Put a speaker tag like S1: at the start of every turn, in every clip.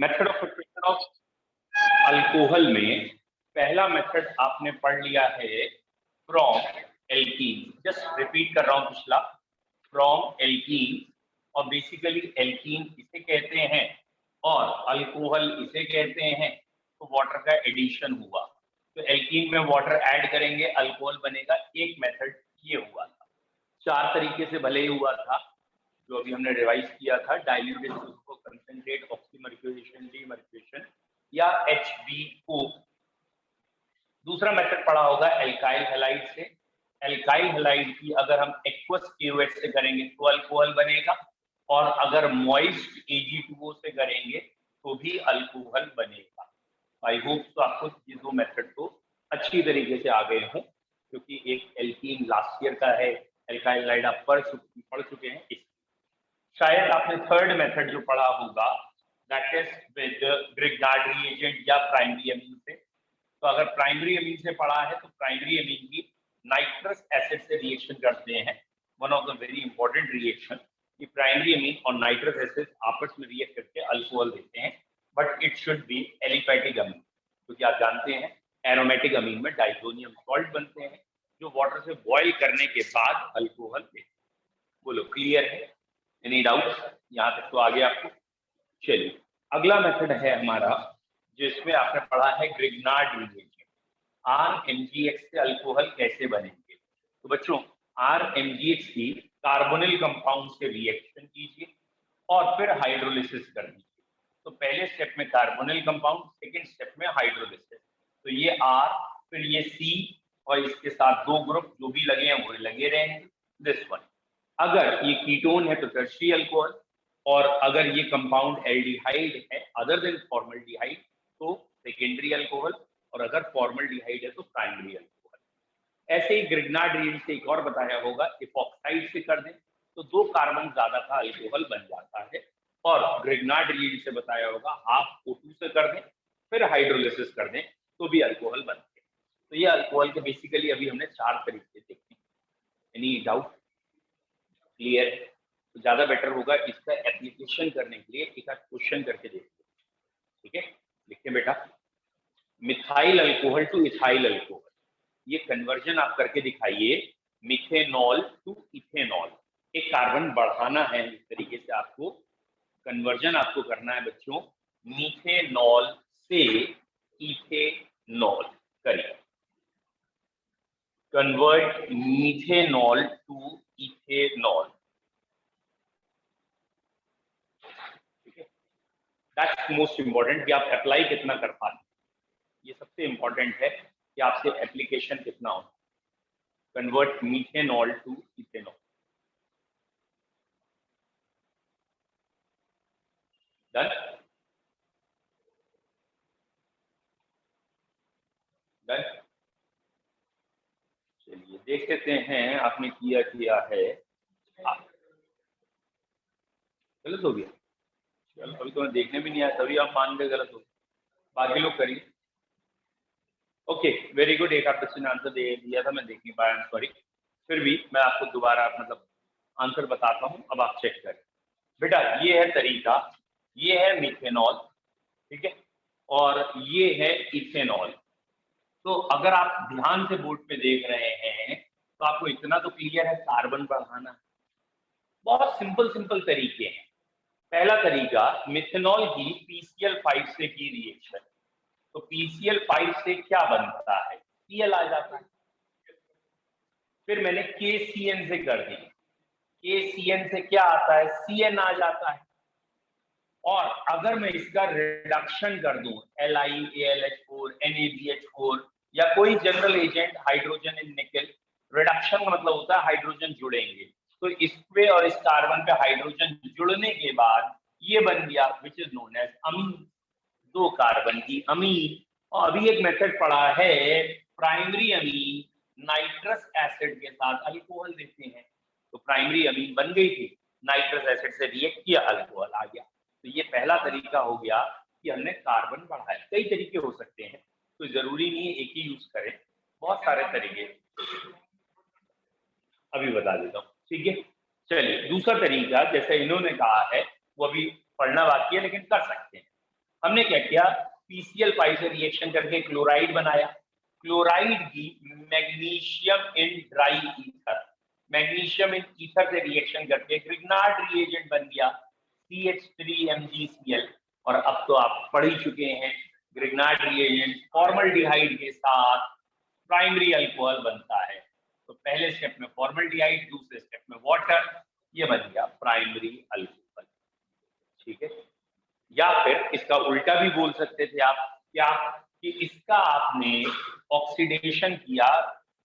S1: Method of preparation of alcohol में पहला method आपने पढ़ लिया है फ्रॉम एल्कीन। जस्ट रिपीट कर रहा हूं पिछला, फ्रॉम एल्कीन। और बेसिकली एल्कीन इसे कहते हैं और अल्कोहल इसे कहते हैं। तो वाटर का एडिशन हुआ, तो एल्कीन में वाटर ऐड करेंगे, अल्कोहल बनेगा। एक मेथड ये हुआ था। चार तरीके से भले ही हुआ था, जो अभी हमने रिवाइज किया था, डाइल्यूटेड उसको कंसंट्रेट, ऑक्सीमर्क्यूरेशन, डीमर्क्यूरेशन या HBO। दूसरा मेथड पढ़ा होगा एल्काइल हैलाइड से। एल्काइल हैलाइड की अगर हम एक्वस KOH से करेंगे तो अल्कोहल बनेगा, और अगर मॉइस्ट AgO से करेंगे तो भी अल्कोहल बनेगा। आई होप तो आपको ये दो मेथड को अच्छी तरीके से आ गए हों, क्योंकि एक एल्कीन लास्ट ईयर का है, एल्काइल हैलाइड आप पढ़ चुके हैं। शायद आपने थर्ड मेथड जो पढ़ा होगा that is with Grignard reagent या प्राइमरी अमीन से। तो अगर प्राइमरी अमीन से पढ़ा है तो प्राइमरी अमीन की नाइट्रस एसिड से रिएक्शन करते हैं। One of the very important reaction कि प्राइमरी अमीन और नाइट्रस एसिड आपस में रिएक्ट करके अल्कोहल देते हैं, but it should be aliphatic amine, क्योंकि आप जानते हैं एरोमेटिक अमीन में डाइजोनियम सॉल्ट बनते हैं जो वाटर से बॉयल करने के बाद अल्कोहल देते हैं। बोलो क्लियर है? Any doubt? यहाँ तक तो आ गया आपको। चलिए अगला मेथड है हमारा, जिसमें आपने पढ़ा है ग्रिग्नार्ड रिएजेंट। RMgX से अल्कोहल कैसे बनेंगे? तो बच्चों RMgX की कार्बोनिल कंपाउंड से रिएक्शन कीजिए और फिर हाइड्रोलिसिस कर दीजिए। तो पहले स्टेप में कार्बोनिल कंपाउंड, सेकेंड स्टेप में हाइड्रोलिसिस। तो ये R, फिर ये C, और इसके साथ दो ग्रुप जो भी लगे हैं वो लगे रहेंगे। दिस वन अगर ये कीटोन है तो टर्शियरी अल्कोहल, और अगर ये कंपाउंड एल्डिहाइड है अदर देन फॉर्मल्डिहाइड तो सेकेंडरी अल्कोहल, और अगर फॉर्मल्डिहाइड है तो प्राइमरी अल्कोहल। ऐसे ही ग्रिग्नार्ड रिएजेंट से एक और बताया होगा, इपॉक्साइड से कर दें तो दो कार्बन ज्यादा का अल्कोहल बन जाता है, और ग्रिग्नार्ड रिएजेंट से बताया होगा हाफ O2 से कर दें फिर हाइड्रोलिसिस कर दें तो भी अल्कोहल बनते हैं। तो ये अल्कोहल के बेसिकली अभी हमने चार तरीके देखे। Any doubt? क्लियर है? तो ज्यादा बेटर होगा इसका एप्लीकेशन करने के लिए एक क्वेश्चन करके देखते हैं। ठीक है, लिखते बेटा, methyl alcohol two ethyl alcohol, ये कन्वर्जन आप करके दिखाइए। मिथेनॉल टू इथेनॉल, एक कार्बन बढ़ाना है, इस तरीके से आपको कन्वर्जन आपको करना है बच्चों। मिथेनॉल से इथेनॉल करिए, convert methanol to ethanol. That's most important कि आप अप्लाई कितना कर पाते, ये सबसे इंपॉर्टेंट है कि आपसे एप्लीकेशन कितना हो। Convert methanol to ethanol. Done? Done? चलिए देख लेते हैं आपने किया है। गलत हो गया? चलो अभी तो मैं देखने भी नहीं आया, तभी आप मान गए गलत हो गया। बाकी लोग करिए। ओके वेरी गुड, एक आप बच्चे ने आंसर दे दिया था, मैं देख नहीं पाया, सॉरी। फिर भी मैं आपको दोबारा मतलब आंसर बताता हूँ, अब आप चेक करें। बेटा ये है तरीका, ये है मिथेनॉल, ठीक है, और ये है इथेनॉल। तो अगर आप ध्यान से बोर्ड पे देख रहे हैं तो आपको इतना तो क्लियर है, कार्बन बढ़ाना। बहुत सिंपल सिंपल तरीके हैं। पहला तरीका, मिथेनॉल की PCl5 से की रिएक्शन। तो PCl5 से क्या बनता है? Cl आ जाता है। फिर मैंने KCN से कर दी, KCN से क्या आता है? CN आ जाता है। और अगर मैं इसका रिडक्शन कर दूं, LiAlH4, NaBH4 या कोई जनरल एजेंट, हाइड्रोजन इन निकल, रिडक्शन का मतलब होता है हाइड्रोजन जुड़ेंगे। तो इस पे और इस कार्बन पे हाइड्रोजन जुड़ने के बाद ये बन गया विच इज नोन एज अमीन, दो कार्बन की अमीन। और अभी एक मेथड पढ़ा है प्राइमरी अमीन नाइट्रस एसिड के साथ अल्कोहल देते हैं। तो प्राइमरी अमीन बन गई थी, नाइट्रस एसिड से रिएक्ट किया, अल्कोहल आ गया। तो ये पहला तरीका हो गया कि हमने कार्बन बढ़ाया। कई तरीके हो सकते हैं, तो जरूरी नहीं है एक ही यूज करें, बहुत सारे तरीके अभी बता देता हूँ। ठीक है, चलिए दूसरा तरीका जैसे इन्होंने कहा है वो अभी पढ़ना बाकी है लेकिन कर सकते हैं। हमने क्या किया, PCl5 से रिएक्शन करके क्लोराइड बनाया, क्लोराइड की magnesium in dry ether, magnesium in ether से रिएक्शन करके ग्रिग्नार्ड रिएजेंट बन गया CH3MgCl। और अब तो आप पढ़ ही चुके हैं, ग्रिग्नार्ड रिएजेंट फॉर्मल्डिहाइड के साथ प्राइमरी अल्कोहल बनता है। तो पहले स्टेप में फॉर्मल्डिहाइड, दूसरे स्टेप में वाटर, ये बन गया प्राइमरी अल्कोहल। ठीक है, या फिर इसका उल्टा भी बोल सकते थे आप, क्या कि इसका आपने ऑक्सीडेशन किया,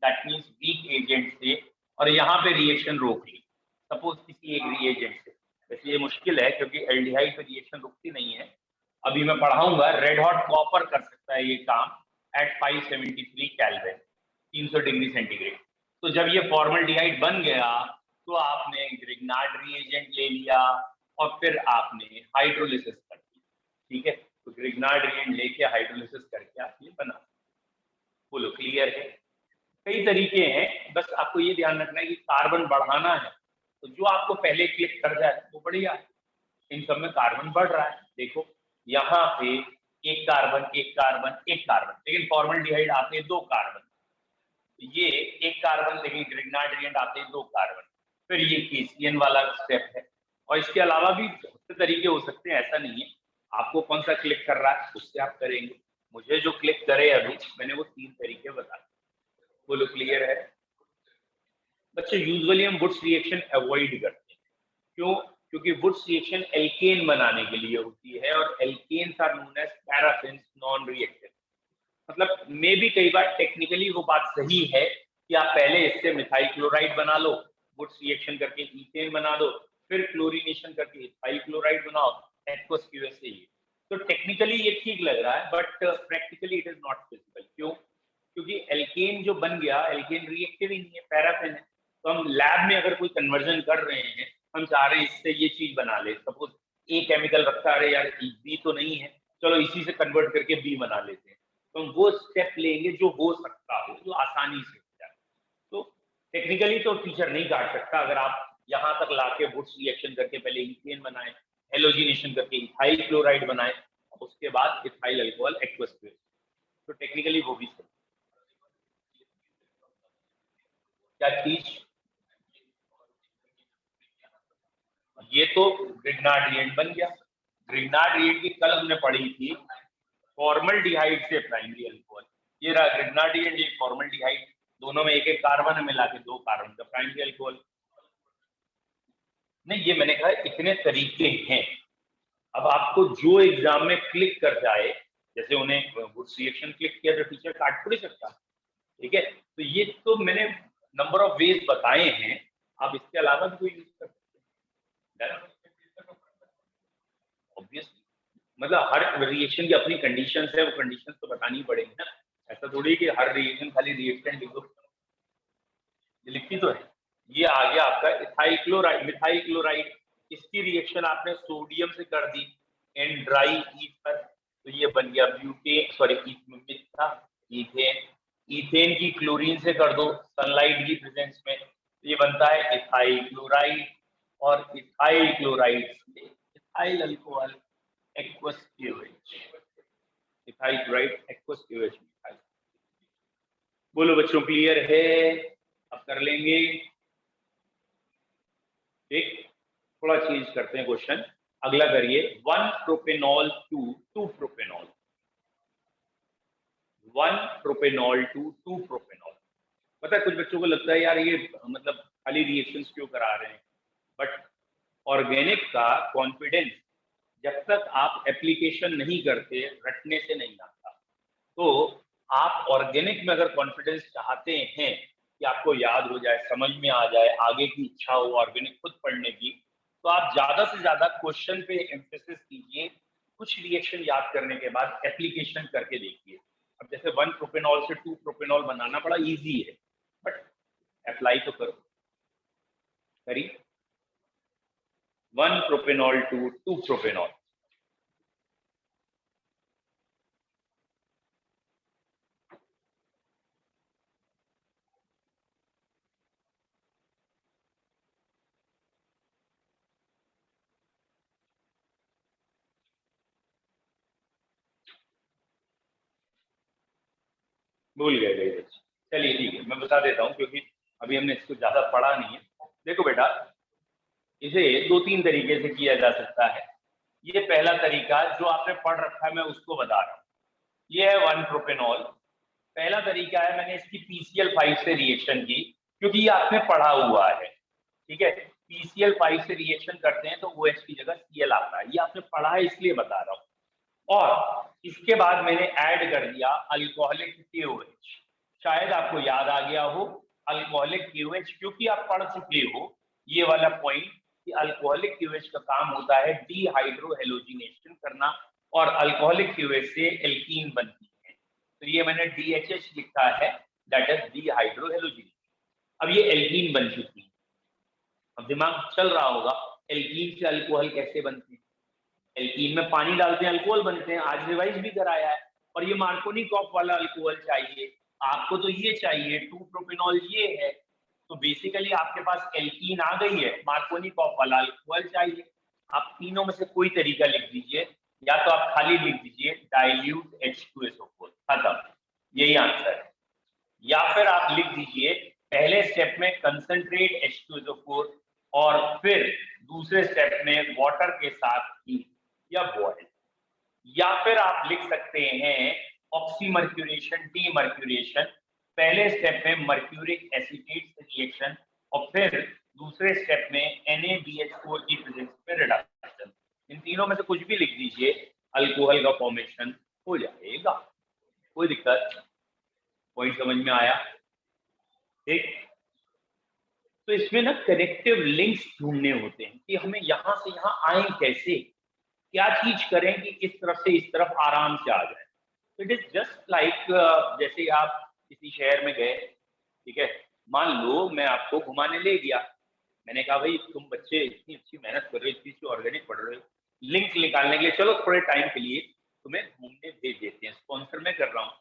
S1: दैट मींस वीक एजेंट से, और यहाँ पे रिएक्शन रोक ली, सपोज किसी एक रिएजेंट से। वैसे ये मुश्किल है क्योंकि एल्डिहाइड पे रिएक्शन रुकती नहीं है। अभी मैं पढ़ाऊंगा, रेड हॉट कॉपर कर सकता है ये काम एट 573 केल्विन, 300 डिग्री सेंटीग्रेड। तो जब ये फॉर्मल्डिहाइड बन गया तो आपने ग्रिग्नार्ड रिएजेंट ले लिया और फिर आपने हाइड्रोलिसिस कर दी। ठीक है, तो ग्रिग्नार्ड रिएजेंट लेके हाइड्रोलिसिस करके आप ये बना। बोलो क्लियर है? कई तरीके हैं, बस आपको ये ध्यान रखना है कि कार्बन बढ़ाना है तो जो आपको पहले क्लिक कर जाए वो बढ़िया है। इन सब में कार्बन बढ़ रहा है, देखो यहाँ पे एक कार्बन एक कार्बन एक कार्बन, लेकिन फॉर्मल्डिहाइड आते हैं 2 कार्बन, ये एक कार्बन, लेकिन ग्रिग्नार्ड रिएजेंट आते हैं 2 कार्बन। फिर ये KCN वाला स्टेप है। और इसके अलावा भी बहुत से तरीके हो सकते हैं, ऐसा नहीं है। आपको कौन सा क्लिक कर रहा है उससे आप करेंगे। मुझे जो क्लिक करे अभी, मैंने वो 3 तरीके बता। बोलो क्लियर है? बच्चे यूजुअली हम वुड्स रिएक्शन अवॉइड करते हैं, क्यों? क्योंकि वुड्स रिएक्शन एल्केन बनाने के लिए होती है और alkanes are known as paraffins non reactive. मतलब मे भी कई बार टेक्निकली वो बात सही है कि आप पहले इससे मिथाइल क्लोराइड बना लो, वुड्स रिएक्शन करके ईथेन बना दो, फिर क्लोरीनेशन करके इथाइल क्लोराइड बनाओ, एक्वस QS से ये। तो टेक्निकली ये ठीक लग रहा है, but practically it is not feasible. क्यों? क्योंकि एल्केन जो बन गया, एल्केन रिएक्टिव ही नहीं है, पैराफिन है। तो हम लैब में अगर कोई कन्वर्जन कर रहे हैं, हम चाह रहे हैं इससे ये चीज बना ले, सपोज ए केमिकल रखा, अरे यार बी तो नहीं है, चलो इसी से कन्वर्ट करके बी बना लेते हैं। तो हम वो स्टेप लेंगे जो हो सकता हो, जो आसानी से हो जाए। तो टेक्निकली तो टीचर नहीं काट सकता, अगर आप यहाँ तक लाके वुड्स रिएक्शन करके पहले इथेन बनाए, हेलोजिनेशन करके इथाइल क्लोराइड बनाए, उसके बाद इथाइल अल्कोहल एक्वस, तो टेक्निकली वो भी सही। क्या चीज? ये तो ग्रिग्नार्ड रिएजेंट बन गया। ग्रिग्नार्ड रिएजेंट की कल हमने पढ़ी थी, फॉर्मल्डिहाइड से प्राइमरी अल्कोहल। ये रहा ग्रिग्नार्ड रिएजेंट, ये फॉर्मल्डिहाइड, दोनों में एक एक कार्बन मिला के 2 कार्बन का प्राइमरी अल्कोहल। नहीं, ये मैंने कहा इतने तरीके हैं। अब आपको जो एग्जाम में क्लिक कर जाए, जैसे उन्हें वुड्स रिएक्शन क्लिक किया तो टीचर काट थोड़ी सकता। ठीक है, तो ये तो मैंने नंबर ऑफ वेज बताए हैं, आप इसके अलावा भी कोई यूज कर सकते हैं। ऑब्वियसली, मतलब हर रिएक्शन की अपनी कंडीशंस है, वो कंडीशंस तो बतानी पड़ेगी ना। ऐसा थोड़ी कि हर रिएक्शन खाली रिएक्टेंट लिखो, ये लिखी तो है। ये आ गया आपका इथाइल क्लोराइड, मिथाइल क्लोराइड, इसकी रिएक्शन आपने सोडियम से कर दी एंड ड्राई ईथर, तो ये बन गया ब्यूटेन, सॉरी मिथा ईथेन। ईथेन की क्लोरीन से कर दो सनलाइट की प्रेजेंस में, तो ये बनता है इथाइल क्लोराइड, और इथाइल क्लोराइड से ethyl alcohol aqueous QH, ethyl chloride aqueous QH। बोलो बच्चों क्लियर है? अब कर लेंगे। ठीक, थोड़ा चेंज करते हैं क्वेश्चन, अगला करिए। 1 propanol to 2 propanol, 1 propanol to 2 propanol. पता है कुछ बच्चों को लगता है यार ये मतलब खाली रिएक्शंस क्यों करा रहे हैं, बट ऑर्गेनिक का कॉन्फिडेंस जब तक आप एप्लीकेशन नहीं करते, रटने से नहीं आता। तो आप ऑर्गेनिक में अगर कॉन्फिडेंस चाहते हैं कि आपको याद हो जाए, समझ में आ जाए, आगे की इच्छा हो ऑर्गेनिक खुद पढ़ने की, तो आप ज्यादा से ज्यादा क्वेश्चन पे एम्फेसिस कीजिए। कुछ रिएक्शन याद करने के बाद एप्लीकेशन करके देखिए। अब जैसे 1 प्रोपेनॉल से 2 प्रोपेनॉल बनाना बड़ा इजी है, बट अप्लाई तो करो। करिए 1 प्रोपेनॉल टू 2 प्रोपेनॉल। भूल गए गए बच्चे। चलिए ठीक है, मैं बता देता हूँ क्योंकि अभी हमने इसको ज्यादा पढ़ा नहीं है। देखो बेटा, इसे दो तीन तरीके से किया जा सकता है। ये पहला तरीका जो आपने पढ़ रखा है मैं उसको बता रहा हूँ। ये है 1 प्रोपेनॉल। पहला तरीका है, मैंने इसकी PCl5 से रिएक्शन की क्योंकि ये आपने पढ़ा हुआ है। ठीक है, PCl5 से रिएक्शन करते हैं तो OH की जगह Cl आता है, ये आपने पढ़ा है इसलिए बता रहा हूँ। और इसके बाद मैंने ऐड कर दिया अल्कोहलिक KOH। शायद आपको याद आ गया हो अल्कोहलिक KOH, क्योंकि आप पढ़ चुके हो ये वाला पॉइंट कि अल्कोहलिक KOH का काम होता है डीहाइड्रोहेलोजिनेशन करना, और अल्कोहलिक KOH से एल्कीन बनती है। तो ये मैंने DHH लिखा है, दैट इज डीहाइड्रोहेलोजिनेशन। अब ये एल्कीन बन चुकी है। अब दिमाग चल रहा होगा एल्कीन से अल्कोहल कैसे बनते हैं। एल्कीन में पानी डालते हैं अल्कोहल बनते हैं, आज रिवाइज भी कराया है। और ये मार्कोनिकॉफ वाला अल्कोहल चाहिए आपको, तो ये चाहिए 2 प्रोपेनॉल ये है। तो बेसिकली आपके पास एल्कीन आ गई है, मार्कोनिकॉफ वाला अल्कोहल चाहिए। आप तीनों में से कोई तरीका लिख दीजिए, या तो आप खाली लिख दीजिए डाइल्यूट H2SO4, खत्म, यही आंसर है। या फिर आप लिख दीजिए पहले स्टेप में कंसंट्रेट H2SO4 और फिर दूसरे स्टेप में वाटर के साथ हीट या बॉयल। या फिर आप लिख सकते हैं ऑक्सीमर्क्यूरेशन डीमर्क्यूरेशन, पहले स्टेप में मर्क्यूरिक एसीटेट से रिएक्शन और फिर दूसरे स्टेप में NaBH4 की प्रेजेंस में रिडक्शन। इन तीनों में से कुछ भी लिख दीजिए, अल्कोहल का फॉर्मेशन हो जाएगा, कोई दिक्कत। पॉइंट समझ में आया? ठीक। तो इसमें ना कनेक्टिव लिंक्स ढूंढने होते हैं कि हमें यहां से यहां आए कैसे, क्या चीज करें कि इस तरफ से इस तरफ आराम से आ जाए। इट इज जस्ट लाइक जैसे आप किसी शहर में गए, ठीक है, मान लो मैं आपको घुमाने ले गया, मैंने कहा भाई तुम बच्चे इतनी अच्छी मेहनत कर रहे हो, इतनी अच्छी ऑर्गेनिक पढ़ रहे हो, लिंक निकालने के लिए चलो थोड़े टाइम के लिए तुम्हें घूमने भेज देते हैं, स्पॉन्सर मैं कर रहा हूँ।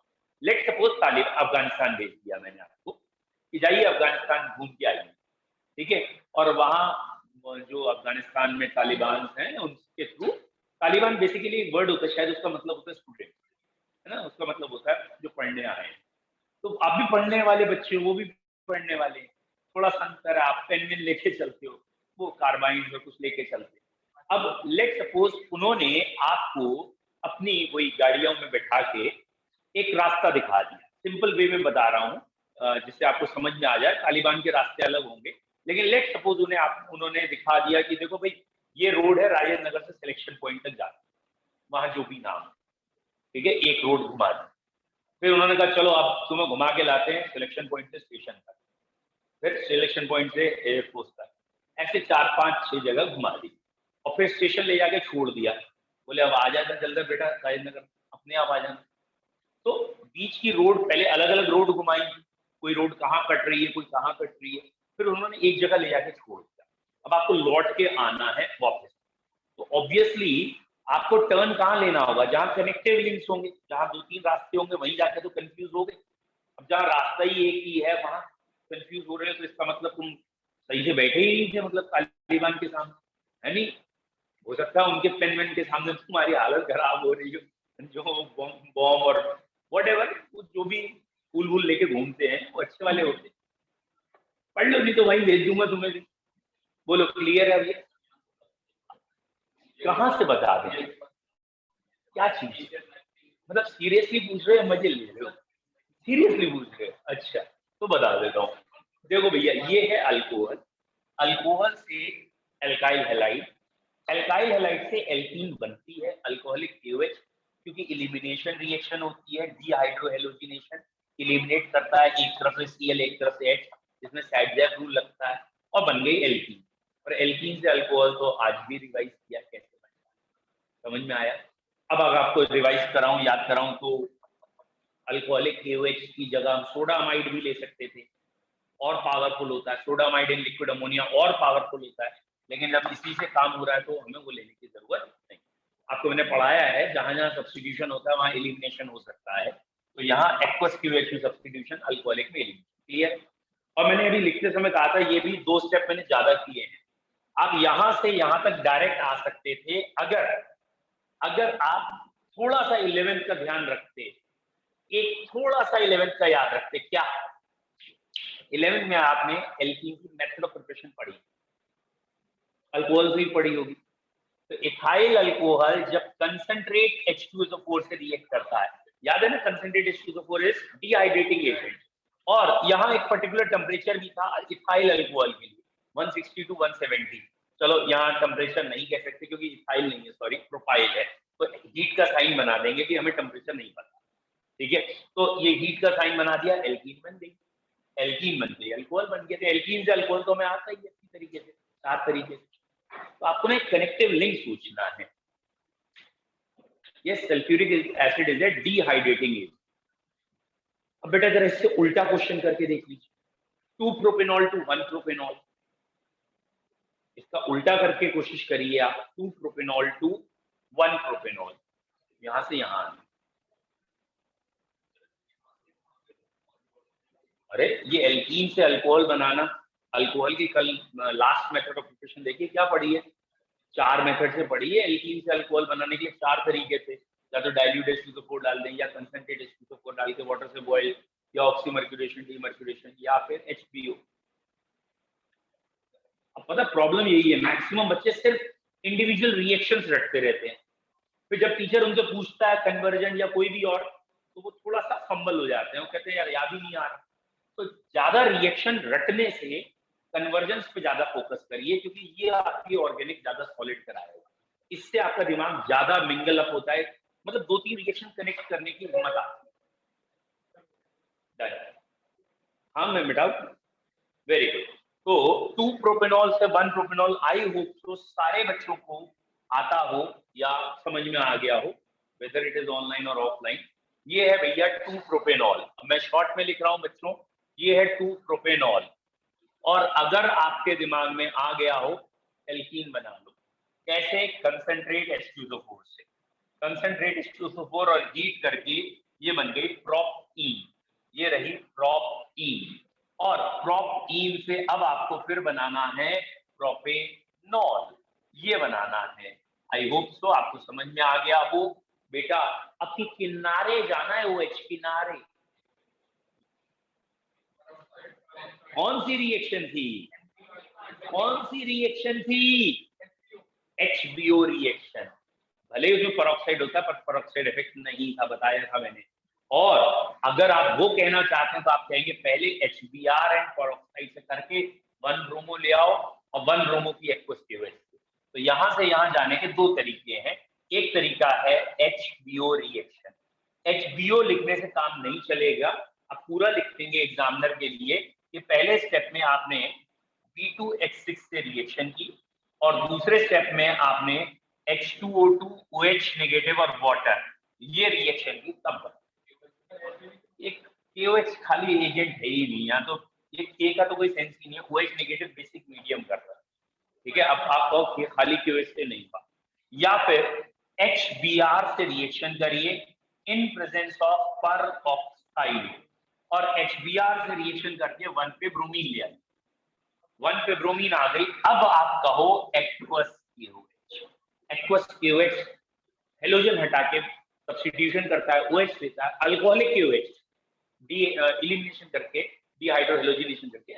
S1: लेट सपोज तालिब अफगानिस्तान भेज दिया मैंने आपको कि जाइए अफगानिस्तान घूम के आइए, ठीक है। और वहाँ जो अफगानिस्तान में तालिबान हैं उनके थ्रू, तालिबान बेसिकली एक वर्ड होता है, शायद उसका मतलब होता है स्टूडेंट, है ना, उसका मतलब होता है जो पढ़ने आए हैं। तो आप भी पढ़ने वाले बच्चे हो, वो भी पढ़ने वाले हैं, थोड़ा सा अंतर है, आप पेन वेन लेके चलते हो, वो कार्बाइन में कुछ लेके चलते हैं। अब लेट सपोज उन्होंने आपको अपनी वही गाड़ियों में बैठा के एक रास्ता दिखा दिया, सिंपल वे में बता रहा हूँ जिससे आपको समझ में आ जाए, तालिबान के रास्ते अलग होंगे, लेकिन लेट सपोज उन्होंने दिखा दिया कि देखो भाई ये रोड है राजेंद्र नगर से सिलेक्शन पॉइंट तक जाना, वहां जो भी नाम, ठीक है, एक रोड घुमा दी। फिर उन्होंने कहा चलो अब तुम्हें घुमा के लाते हैं सिलेक्शन पॉइंट से स्टेशन तक, फिर सिलेक्शन पॉइंट से एयरपोर्ट तक, ऐसे 4 5 6 जगह घुमा दी और फिर स्टेशन ले जाके छोड़ दिया। बोले अब आ जाना जल्दी बेटा राजेंद्र नगर, अपने आप आ जाना। तो बीच की रोड पहले अलग अलग रोड घुमाई, कोई रोड कहाँ कट रही है, कोई कहाँ कट रही है, फिर उन्होंने एक जगह ले जाके छोड़ दिया। अब आपको लौट के आना है वापस, तो ऑब्वियसली आपको टर्न कहाँ लेना होगा, जहां कनेक्टिव लिंक्स होंगे, जहां 2 3 रास्ते होंगे वहीं जाके तो कंफ्यूज हो गए। अब जहां रास्ता ही एक ही है वहां कंफ्यूज हो रहे हो, तो इसका मतलब तुम सही से बैठे ही नहीं थे, मतलब तालिबान के सामने, है नहीं। हो सकता है उनके पेन वेन के सामने तुम्हारी हालत खराब हो रही हो, जो बॉम्ब और वट एवर जो भी फूल वूल लेके घूमते हैं वो अच्छे वाले होते हैं। पढ़ लो, नहीं तो वहीं भेज दूंगा तुम्हें भी। बोलो क्लियर है अभी? कहाँ से बता दें, क्या चीज, मतलब सीरियसली पूछ रहे हो मजे ले रहे हो? सीरियसली पूछ रहे हो, अच्छा तो बता देता हूँ। देखो भैया ये है अल्कोहल, अल्कोहल से एल्काइल हैलाइड, एल्काइल हैलाइड से एल्कीन बनती है अल्कोहलिक KOH, क्योंकि इलिमिनेशन रिएक्शन होती है, डीहाइड्रोहेलोजिनेशन इलिमिनेट करता है, एक तरफ से Cl एक तरफ से H, जिसमें सैडजैक रूल लगता है और बन गई एल्कीन। और एल्कीन से अल्कोहल तो आज भी रिवाइज किया कैसे बनता है, समझ में आया? अब अगर आपको रिवाइज कराऊं, याद कराऊं, तो अल्कोहलिक KOH की जगह हम सोडामाइड भी ले सकते थे, और पावरफुल होता है, सोडामाइड इन लिक्विड अमोनिया और पावरफुल होता है, लेकिन जब इसी से काम हो रहा है तो हमें वो लेने की जरूरत नहीं। आपको मैंने पढ़ाया है जहां जहां सब्स्टिट्यूशन होता है वहां एलिमिनेशन हो सकता है, तो यहाँ एक्वस KOH की सब्स्टिट्यूशन अल्कोहलिक में एलिमिनेशन, क्लियर? और मैंने अभी लिखते समय कहा था ये भी 2 स्टेप मैंने ज्यादा किए हैं। आप यहां से यहां तक डायरेक्ट आ सकते थे अगर अगर आप थोड़ा सा 11th का ध्यान रखते, एक थोड़ा सा 11th का याद रखते, क्या 11th में आपने एल्कीन की मेथड ऑफ प्रिपरेशन पढ़ी, अल्कोहल भी पढ़ी होगी। तो इथाइल अल्कोहल जब कंसंट्रेट H2SO4 से रिएक्ट करता है, याद है ना, concentrate H2SO4 is dehydrating agent, और यहाँ एक पर्टिकुलर टेम्परेचर भी था इथाइल अल्कोहल के लिए 160 to 170। चलो यहाँ टेम्परेचर नहीं कह सकते क्योंकि इथाइल नहीं है, सॉरी प्रोपाइल है, तो हीट का साइन बना देंगे कि हमें टेम्परेचर नहीं पता, ठीक है। तो ये हीट का साइन बना दिया, एल्कीन बन गई, एल्कीन बन गई, अल्कोहल बन गया। तो एल्कीन से अल्कोहल तो हमें आता ही है इसी तरीके से, 7 तरीके से। तो आपको ना एक कनेक्टिव लिंक सोचना है। ये sulphuric acid is a dehydrating agent. अब बेटा जरा इससे उल्टा क्वेश्चन करके देख लीजिए, 2 प्रोपेनॉल टू 1 प्रोपेनॉल, इसका उल्टा करके कोशिश करिए आप, 2 प्रोपेनॉल टू 1 प्रोपेनॉल, यहां से यहां आना। अरे ये एल्कीन से अल्कोहल बनाना, अल्कोहल की कल लास्ट मेथड ऑफ प्रिपरेशन देखिए क्या पढ़ी है, 4 मेथड से पढ़ी है एल्कीन से अल्कोहल बनाने के 4 तरीके थे, या तो डाइल्यूट H2SO4 डाल दें, या कंसंट्रेट H2SO4 डाल के वाटर से बॉयल, या ऑक्सीमर्क्यूरेशन, डीमर्क्यूरेशन, या फिर HBO। अब पता प्रॉब्लम यही है, मैक्सिमम बच्चे सिर्फ इंडिविजुअल रिएक्शंस रटते रहते हैं, फिर जब टीचर उनसे पूछता है कन्वर्जन या कोई भी और, तो वो थोड़ा सा फंबल हो जाते हैं, वो कहते हैं यार याद ही नहीं आ रहा। तो ज्यादा रिएक्शन रटने से कन्वर्जेंस पे ज्यादा फोकस करिए, क्योंकि ये आपकी ऑर्गेनिक ज्यादा सॉलिड कराएगा, इससे आपका दिमाग ज्यादा मिंगल अप होता है, मतलब 2-3 रिएक्शन कनेक्ट करने की हिम्मत आती है। हाँ मैं मिटाऊ, वेरी गुड। तो 2 प्रोपेनॉल से 1 प्रोपेनॉल, आई होप तो सारे बच्चों को आता हो या समझ में आ गया हो, वेदर इट इज ऑनलाइन और ऑफलाइन। ये है भैया 2 प्रोपेनॉल, मैं शॉर्ट में लिख रहा हूं बच्चों, ये है 2 प्रोपेनॉल। और अगर आपके दिमाग में आ गया हो एल्कीन बना लो, कैसे, कंसंट्रेट H2SO4 से, कंसंट्रेट H2SO4 और हीट करके ये बन गई प्रोपीन, ये रही प्रोपीन, और प्रोपीन से अब आपको फिर बनाना है प्रोपेनॉल, ये बनाना है। आई होप सो आपको समझ में आ गया हो बेटा। अब की किनारे जाना है, OH किनारे, कौन सी रिएक्शन थी, कौन सी रिएक्शन थी, HBO रिएक्शन। भले ही उसमें पेरोक्साइड होता है पर पेरोक्साइड इफेक्ट नहीं था, बताया था मैंने। और अगर आप वो कहना चाहते हैं तो आप कहेंगे पहले HBr एंड पेरोक्साइड से करके 1 ब्रोमो ले आओ और 1 ब्रोमो की एक्वस केवल। तो यहां से यहां जाने के 2 तरीके हैं, एक तरीका है HBO रिएक्शन। HBO लिखने से काम नहीं चलेगा, आप पूरा लिख देंगे एग्जामिनर के लिए कि पहले स्टेप में आपने B2H6 से रिएक्शन की, और दूसरे स्टेप में आपने H2O2 OH नेगेटिव और वाटर, ये रिएक्शन की तब। एक KOH खाली एजेंट है ही नहीं, या तो ये K का तो कोई सेंस ही नहीं है, OH नेगेटिव बेसिक मीडियम कर रहा है, ठीक है। अब आप कहो खाली KOH से नहीं पा, या फिर HBr से रिएक्शन करिए इन प्रेजेंस ऑफ परऑक्साइड, और HBr से रिएक्शन करके 1 पे ब्रोमीन ले आइए, 1 पे ब्रोमीन आ गई, अब आप कहो aqueous KOH। Aqueous KOH halogen हटा के सब्स्टिट्यूशन करता है, OH देता है, अल्कोहलिक KOH डी एलिमिनेशन करके, डीहाइड्रोहेलोजिनेशन करके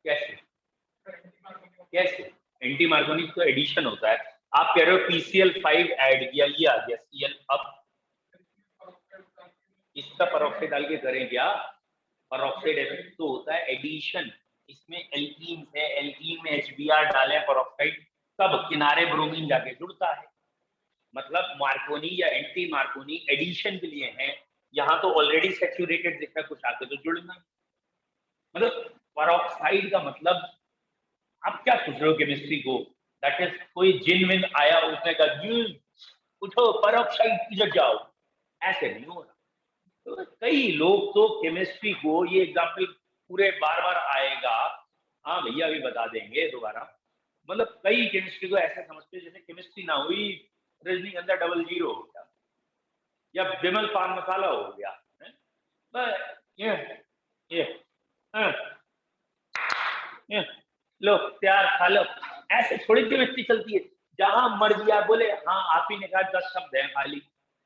S1: कैसे, कैसे एंटी मार्कोनिक तो एडिशन होता है, आप कह रहे हो PCl5 ऐड किया, ये आ गया Cl, अब इसका पेरोक्साइड डाल के करें क्या, पेरोक्साइड इफेक्ट तो होता है एडिशन, इसमें एल्कीन है, एल्कीन में HBr डालें पेरोक्साइड, तब किनारे ब्रोमीन जाके जुड़ता है, मतलब मार्कोनी या एंटी मार्कोनी एडिशन के लिए है, यहाँ तो ऑलरेडी सैचुरेटेड दिखता है, कुछ आके तो जुड़ना, मतलब पेरोक्साइड का मतलब आप क्या सोच रहे हो केमिस्ट्री को, दैट इज कोई जिन विन आया उसने कहा उठो पेरोक्साइड की जग जाओ, ऐसे नहीं हो रहा। तो कई लोग तो केमिस्ट्री को, ये एग्जाम्पल पूरे बार बार आएगा, हाँ भैया अभी बता देंगे दोबारा, मतलब कई केमिस्ट्री को ऐसा समझते हैं जैसे केमिस्ट्री ना हुई, रजनीगंधा डबल जीरो हो गया या विमल पान मसाला हो गया, ये लो तैयार खा लो, ऐसे थोड़ी केमिस्ट्री चलती है, जहां मर गया बोले हाँ आप ही ने कहा 10 शब्द हैं खाली,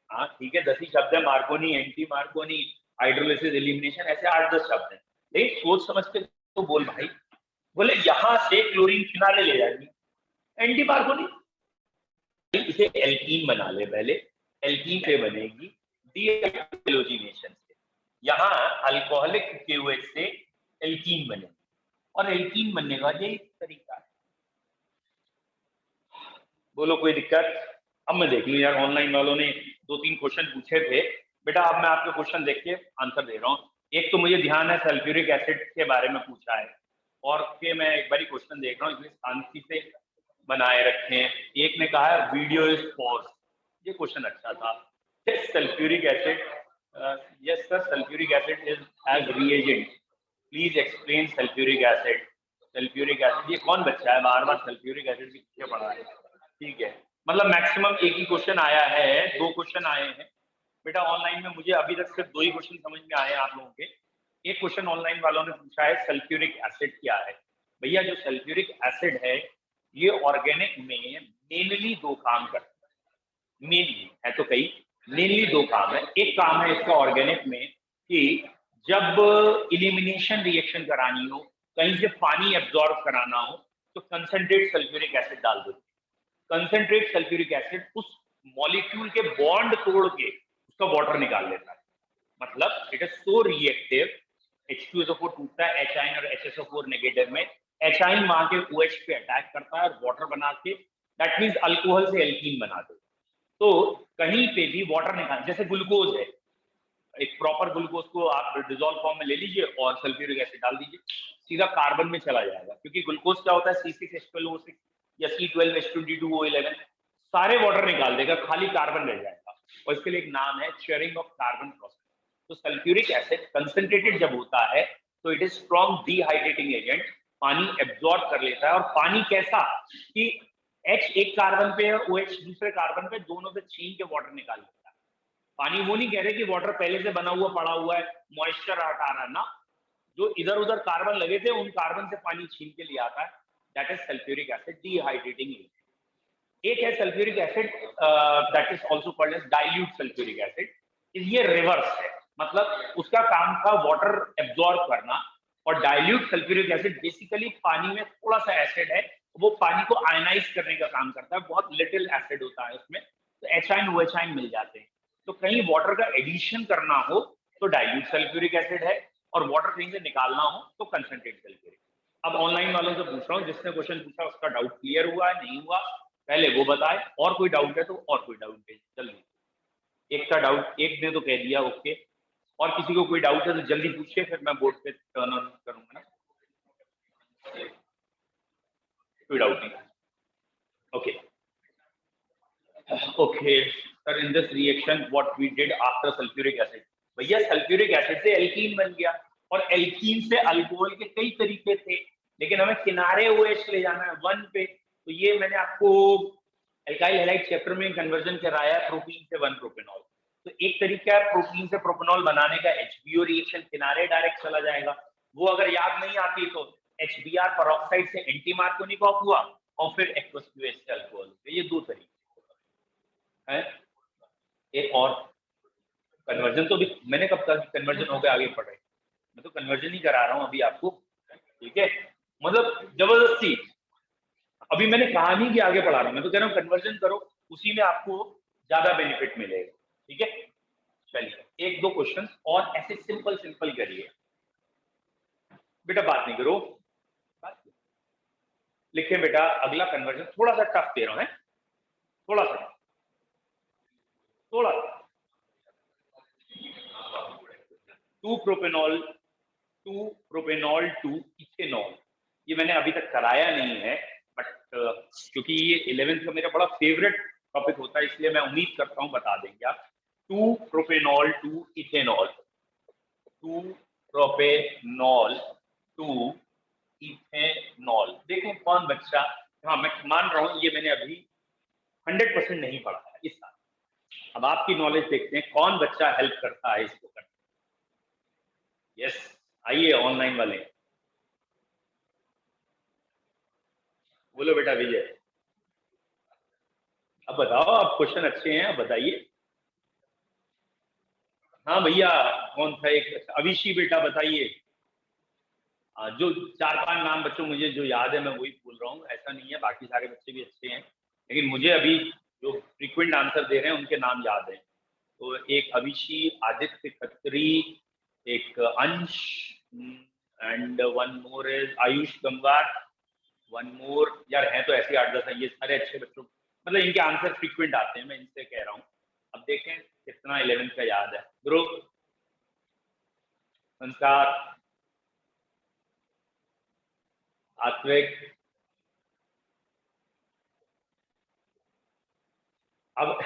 S1: हाँ ठीक है 10 ही शब्द है, Markovnikov, anti Markovnikov, hydrolysis, elimination, ऐसे 8-10 शब्द हैं, लेकिन सोच समझ के तो बोल भाई। बोले यहाँ से क्लोरीन किनारे ले जाएगी, एंटी मार्कोनी, इसे एल्कीन बना ले पहले, एल्कीन से बनेगी डीहाइड्रोजिनेशन से, यहाँ अल्कोहलिक KOH से एल्कीन बनेगी, और एल्कीन बनने का यही तरीका है। बोलो कोई दिक्कत? अब मैं देख लूं यार, ऑनलाइन वालों ने 2-3 क्वेश्चन पूछे थे बेटा, अब मैं आपके क्वेश्चन देख के आंसर दे रहा हूँ। एक तो मुझे ध्यान है सल्फ्यूरिक एसिड के बारे में पूछा है, और फिर मैं एक बार क्वेश्चन देख रहा हूँ, इसलिए शांति से बनाए रखे हैं। एक ने कहा है वीडियो इज पॉज, ये क्वेश्चन अच्छा था। Sulphuric acid, yes sir, sulphuric acid is as reagent, please explain sulphuric acid. Sulphuric acid, ये कौन बच्चा है बार बार सल्फ्यूरिक एसिड की पीछे पड़ा है? ठीक है, मतलब मैक्सिमम एक ही क्वेश्चन आया है, 2 क्वेश्चन आए हैं बेटा ऑनलाइन में, मुझे अभी तक सिर्फ 2 ही क्वेश्चन समझ में आए हैं आप लोगों के। एक क्वेश्चन ऑनलाइन वालों ने पूछा है सल्फ्यूरिक एसिड क्या है। भैया जो सल्फ्यूरिक एसिड है ये ऑर्गेनिक में मेनली 2 काम करता है, मेनली है तो कई, मेनली 2 काम है। एक काम है इसका ऑर्गेनिक में कि जब इलिमिनेशन रिएक्शन करानी हो, कहीं से पानी एब्जॉर्ब कराना हो, तो कंसंट्रेट सल्फ्यूरिक एसिड डाल दो। कंसंट्रेट सल्फ्यूरिक एसिड उस मॉलिक्यूल के बॉन्ड तोड़ के उसका वाटर निकाल लेता है, मतलब it is so reactive. H2SO4 टूटता है H आयन और HSO4 नेगेटिव में, H आयन वहां के OH पे अटैक करता है और वाटर बना के, दैट मींस अल्कोहल से एल्कीन बना दे। तो कहीं पे भी वाटर निकाल, जैसे ग्लूकोज है, एक प्रॉपर ग्लूकोज को आप डिसॉल्व फॉर्म में ले लीजिए और सल्फ्यूरिक एसिड डाल दीजिए, सीधा कार्बन में चला जाएगा, क्योंकि ग्लूकोज क्या होता है C6H12O6 या C12H22O11, सारे वाटर निकाल देगा, खाली कार्बन रह जाएगा, और इसके लिए एक नाम है शेयरिंग ऑफ कार्बन प्रोसेस। तो सल्फ्यूरिक एसिड कंसंट्रेटेड जब होता है तो it is strong dehydrating agent, पानी एब्जॉर्ब कर लेता है, और पानी कैसा कि H एक कार्बन पे है, OH दूसरे कार्बन पे, दोनों से छीन के वाटर निकाल लेता है। पानी वो नहीं कह रहे कि वाटर पहले से बना हुआ पड़ा हुआ है, मॉइस्चर हटा रहा ना, जो इधर उधर कार्बन लगे थे उन कार्बन से पानी छीन के लिए आता है, that is sulphuric acid dehydrating agent. एक है sulphuric acid that is also called as dilute sulphuric acid, ये रिवर्स है, मतलब उसका काम था वाटर एब्जॉर्ब करना, और डाइल्यूट सल्फ्यूरिक एसिड बेसिकली पानी में थोड़ा सा एसिड है, वो पानी को आयनाइज करने का काम करता है, बहुत लिटिल एसिड होता है उसमें, तो H आयन OH आयन मिल जाते हैं। तो कहीं वाटर का एडिशन करना हो तो डाइल्यूट सल्फ्यूरिक एसिड है, और वाटर कहीं से निकालना हो तो कंसंट्रेट सल्फ्यूरिक। अब ऑनलाइन वालों से पूछ रहा हूँ, जिसने क्वेश्चन पूछा उसका डाउट क्लियर हुआ है नहीं हुआ, पहले वो बताए, और कोई डाउट है तो और कोई डाउट है जल्दी। एक का डाउट एक ने तो कह दिया ओके, और किसी को कोई डाउट है तो जल्दी पूछिए, फिर मैं बोर्ड पे टर्न ऑन करूंगा ना। कोई डाउट नहीं? Okay okay sir, in this reaction what we did after sulphuric acid, भैया सल्फ्यूरिक एसिड से एल्कीन बन गया, और एल्कीन से अल्कोहल के कई तरीके थे, लेकिन हमें किनारे OH ले जाना है 1 पे, तो ये मैंने आपको एल्काइल हैलाइड चैप्टर में कन्वर्जन कराया है प्रोपीन से 1 प्रोपेनॉल। तो एक तरीका है प्रोपीन से प्रोपेनॉल बनाने का, HBO रिएक्शन किनारे डायरेक्ट चला जाएगा, वो अगर याद नहीं आती तो HBr पेरोक्साइड से एंटी मार्कोनिक ऑफ हुआ, और फिर एक्वस QH से अल्कोहल, ये 2 तरीके हैं। एक और कन्वर्जन तो भी मैंने कब तक कन्वर्जन हो गया आगे पढ़ रहे, मैं तो कन्वर्जन ही करा रहा हूँ अभी आपको, ठीक है, मतलब जबरदस्ती, अभी मैंने कहा नहीं कि आगे पढ़ा रहा हूँ, मैं तो कह रहा हूँ कन्वर्जन करो, उसी में आपको ज्यादा बेनिफिट मिलेगा, ठीक है। चलिए 1-2 क्वेश्चन और ऐसे सिंपल सिंपल करिए बेटा, बात नहीं करो, बात लिखे बेटा। अगला कन्वर्जन थोड़ा सा टफ दे रहा है, थोड़ा सा 2 प्रोपेनॉल टू इथेनॉल, ये मैंने अभी तक कराया नहीं है, बट क्योंकि ये 11th का मेरा बड़ा फेवरेट टॉपिक होता है, इसलिए मैं उम्मीद करता हूँ बता देंगे आप। 2 propanol to ethanol, 2 propanol to ethanol, देखें कौन बच्चा, हाँ मैं मान रहा हूँ ये मैंने अभी 100% नहीं पढ़ा है इस साल, अब आपकी नॉलेज देखते हैं कौन बच्चा हेल्प करता है इसको करने। यस आइए ऑनलाइन वाले, बोलो बेटा विजय। अब बताओ, आप क्वेश्चन अच्छे हैं, अब बताइए। हाँ भैया, कौन था एक अविशी बेटा, बताइए। जो 4-5 नाम बच्चों मुझे जो याद है मैं वही बोल रहा हूँ, ऐसा नहीं है बाकी सारे बच्चे भी अच्छे हैं, लेकिन मुझे अभी जो फ्रीक्वेंट आंसर दे रहे हैं उनके नाम याद हैं। तो एक अविशी, आदित्य खत्री, एक अंश, and one more is Ayush गंगार, वन मोर। यार हैं तो ऐसे 8-10 हैं, ये सारे अच्छे बच्चों, मतलब इनके आंसर फ्रीक्वेंट आते हैं, मैं इनसे कह रहा हूँ। अब देखें कितना 11th का याद है। ध्रुव, संस्कार, आत्विक। अब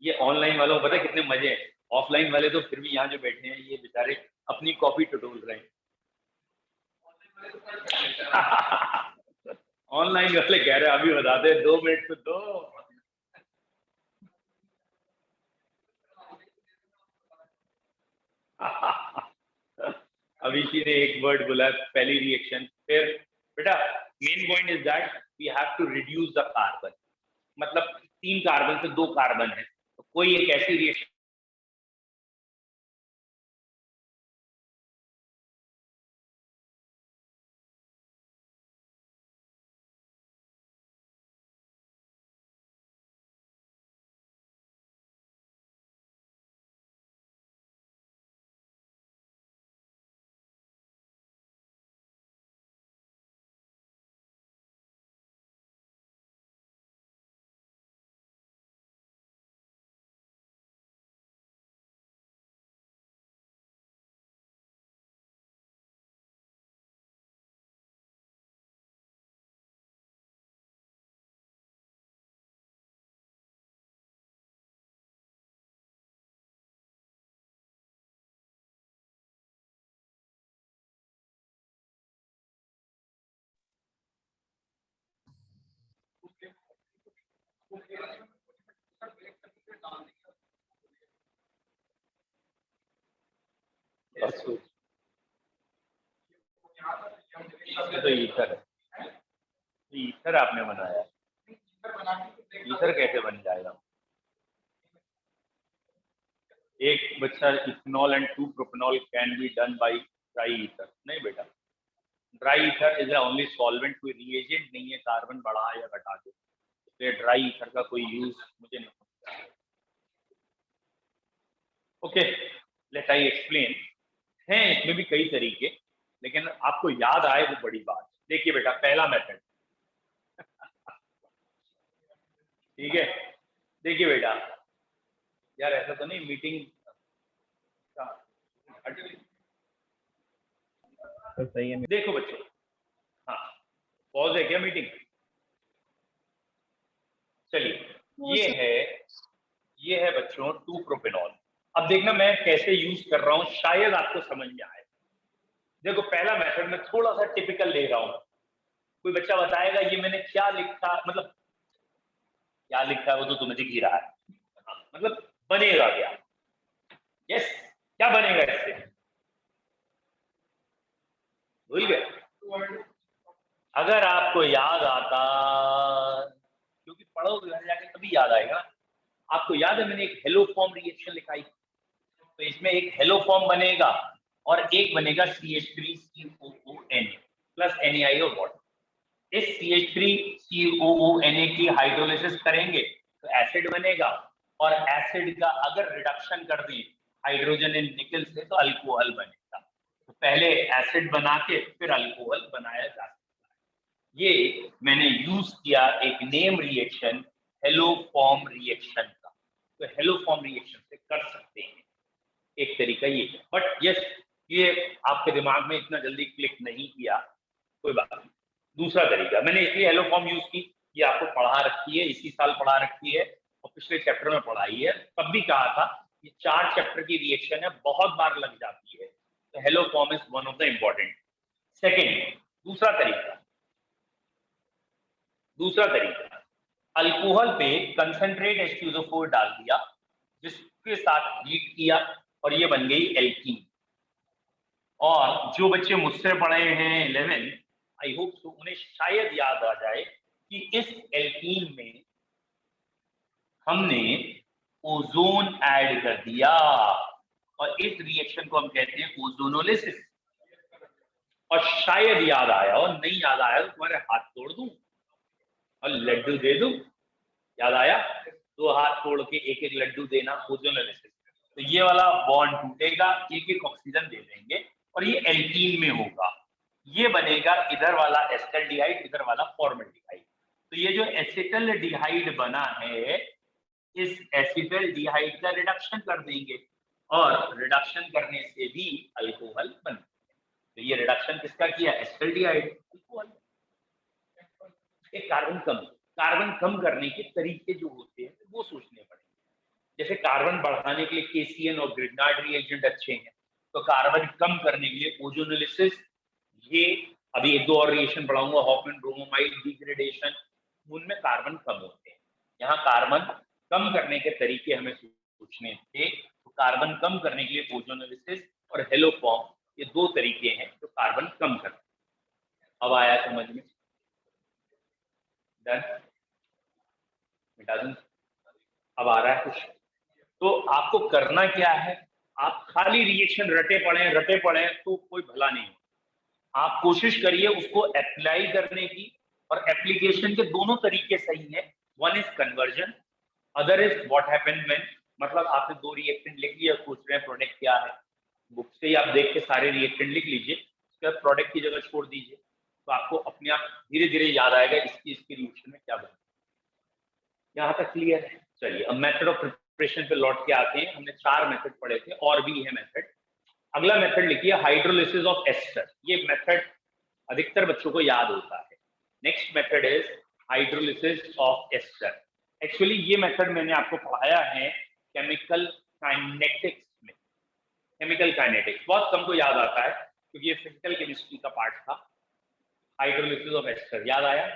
S1: ये ऑनलाइन वालों को पता है कितने मजे हैं, ऑफलाइन वाले तो फिर भी यहाँ जो बैठे हैं ये बेचारे अपनी कॉपी टटोल रहे हैं। ऑनलाइन वाले कह रहे हैं अभी बताते हैं, 2 मिनट तो दो। अभिषी ने एक वर्ड बोला, पहली रिएक्शन। फिर बेटा main point is that we have to reduce the carbon, मतलब 3 कार्बन से 2 कार्बन है, तो कोई एक ऐसी रिएक्शन तो ईथर है, ईथर आपने बनाया, ईथर कैसे बन जाएगा? एक बच्चा ethanol and 2 propanol can be done by dry ether. नहीं बेटा, dry ether is only solvent, कोई रिएजेंट नहीं है कार्बन बढ़ा या घटा दे, इसलिए ड्राई ईथर का कोई यूज मुझे नहीं समझ। Okay, let I explain. हैं इसमें भी कई तरीके, लेकिन आपको याद आए वो बड़ी बात। देखिए बेटा, पहला मेथड, ठीक है, देखिए बेटा, यार ऐसा तो नहीं मीटिंग
S2: तो सही है।
S1: देखो बच्चों, हाँ पॉज है क्या मीटिंग? चलिए, ये है बच्चों 2 प्रोपेनॉल। अब देखना मैं कैसे यूज कर रहा हूं, शायद आपको समझ में आए। देखो पहला मेथड मैं थोड़ा सा टिपिकल ले रहा हूं, कोई बच्चा बताएगा ये मैंने क्या लिखा, मतलब क्या लिखा है वो तो तुम्हें दिख ही रहा है, हाँ, मतलब बनेगा क्या? यस, क्या बनेगा इससे? भूल गए? अगर आपको याद आता, क्योंकि पढ़ोगे घर जाके तभी याद आएगा। आपको याद है मैंने एक हेलो फॉर्म रिएक्शन लिखाई, तो इसमें एक हेलो फॉर्म बनेगा और एक बनेगा CH3COON प्लस NaI वाटर। इस CH3COONA की हाइड्रोलिसिस करेंगे तो एसिड बनेगा, और एसिड का अगर रिडक्शन कर दें हाइड्रोजन इन निकल से तो अल्कोहल बनेगा। तो पहले एसिड बना के फिर अल्कोहल बनाया जा सकता है। ये मैंने यूज किया एक name reaction, hello form reaction का। तो हेलो फॉर्म रिएक्शन से कर सकते हैं, एक तरीका ये है। बट यस, ये आपके दिमाग में इतना जल्दी क्लिक नहीं किया, कोई बात नहीं। दूसरा तरीका मैंने इसलिए हेलो फॉर्म यूज की, ये आपको पढ़ा रखी है, इसी साल पढ़ा रखी है और पिछले चैप्टर में पढ़ाई है, तब भी कहा था ये 4 चैप्टर की रिएक्शन है, बहुत बार लग जाती है, तो hello form is one of the important. Second, दूसरा तरीका, अल्कोहल पे कंसंट्रेट H2SO4 डाल दिया, जिसके साथ हीट किया और ये बन गई एल्कीन। और जो बच्चे मुझसे पढ़े हैं 11, आई होप सो उन्हें शायद याद आ जाए कि इस एल्कीन में हमने ओजोन ऐड कर दिया और इस रिएक्शन को हम कहते हैं ओजोनोलिसिस। और शायद याद आया, और नहीं याद आया तो तुम्हारे हाथ तोड़ दूं और लड्डू दे दूं। याद आया? 2 हाथ तोड़ के एक एक लड्डू देना, ओजोनोलिसिस। तो ये वाला बॉन्ड टूटेगा, एक एक ऑक्सीजन दे देंगे और ये एल्कीन में होगा। ये बनेगा इधर वाला एसिटल्डिहाइड, इधर वाला फॉर्मल्डिहाइड। तो ये जो एसिटल्डिहाइड बना है, इस एसिटल्डिहाइड का रिडक्शन कर देंगे और रिडक्शन करने से भी अल्कोहल बनता है। तो ये रिडक्शन किसका किया? Acetaldehyde, alcohol. एक कार्बन कम करने के तरीके जो होते हैं वो सोचने पड़ेंगे। जैसे कार्बन बढ़ाने के लिए केसीएन और ग्रिग्नार्ड रिएजेंट अच्छे हैं, तो कार्बन कम करने के लिए ओजोनोलिसिस, ये अभी 1-2 और रिएक्शन पढ़ाऊंगा, हॉफमैन ब्रोमोमाइड डिग्रेडेशन, उनमें कार्बन कम होते हैं। यहाँ कार्बन कम करने के तरीके हमें सोचने थे, तो कार्बन कम करने के लिए ओजोनोलिसिस और हेलोफॉर्म, ये 2 तरीके हैं जो कार्बन कम करते हैं। अब आया समझ में? डन? मिटा दूं? अब आ रहा है कुछ? तो आपको करना क्या है? आप खाली रिएक्शन रटे पड़े तो कोई भला नहीं हो। आप कोशिश करिए उसको अप्लाई करने की, और एप्लीकेशन के दोनों तरीके सही है। One is conversion, other is what happened when. मतलब आपने 2 रिएक्टेंट लिख लिया, सोच रहे हैं प्रोडक्ट क्या है, बुक से ही आप देख के सारे रिएक्टेंट लिख लीजिए, उसके बाद प्रोडक्ट की जगह छोड़ दीजिए, तो आपको अपने आप धीरे धीरे याद आएगा इसकी रिएक्शन में क्या बना। यहाँ तक क्लियर है? चलिए अब मेथड ऑफ प्रिपरेशन पे लौट के आते हैं। हमने 4 मेथड पढ़े थे, और भी है मेथड। अगला मेथड लिखिए हाइड्रोलिसिस ऑफ एस्टर। ये मेथड अधिकतर बच्चों को याद होता है। Next method is hydrolysis of ester. Actually ये मेथड मैंने आपको पढ़ाया है केमिकल काइनेटिक्स में। केमिकल काइनेटिक्स बहुत कम को याद आता है क्योंकि ये फिजिकल केमिस्ट्री का पार्ट था। हाइड्रोलिसिस ऑफ एस्टर याद आया?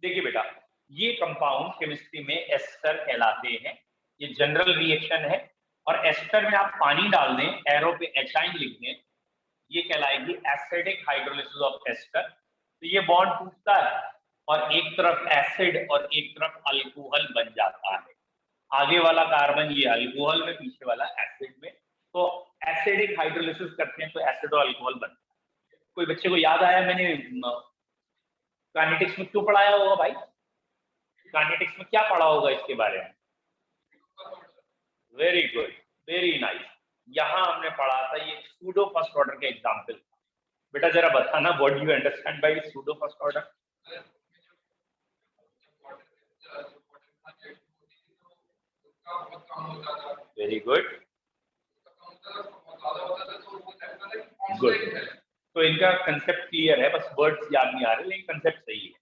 S1: देखिए बेटा, ये कंपाउंड केमिस्ट्री में एस्टर कहलाते हैं। ये जनरल रिएक्शन है, और एस्टर में आप पानी डाल दें, एरो पे एचाइन लिख दें, ये कहलाएगी एसिडिक हाइड्रोलिसिस ऑफ एस्टर। तो ये बॉन्ड टूटता है और एक तरफ एसिड और एक तरफ अल्कोहल बन जाता है। आगे वाला कार्बन ये अल्कोहल में, पीछे वाला एसिड में। तो एसिडिक हाइड्रोलिसिस करते हैं तो एसिड और अल्कोहल बनता है। कोई बच्चे को याद आया मैंने काइनेटिक्स में क्यों पढ़ाया होगा भाई? काइनेटिक्स में क्या पढ़ा होगा इसके बारे में? Very good, very nice. यहाँ हमने पढ़ा था ये सूडो फर्स्ट ऑर्डर के एग्जाम्पल। बेटा जरा बताना, what do you understand by pseudo first order? Very good, good. तो इनका कंसेप्ट क्लियर है, बस वर्ड्स याद नहीं आ रहे, लेकिन कंसेप्ट सही है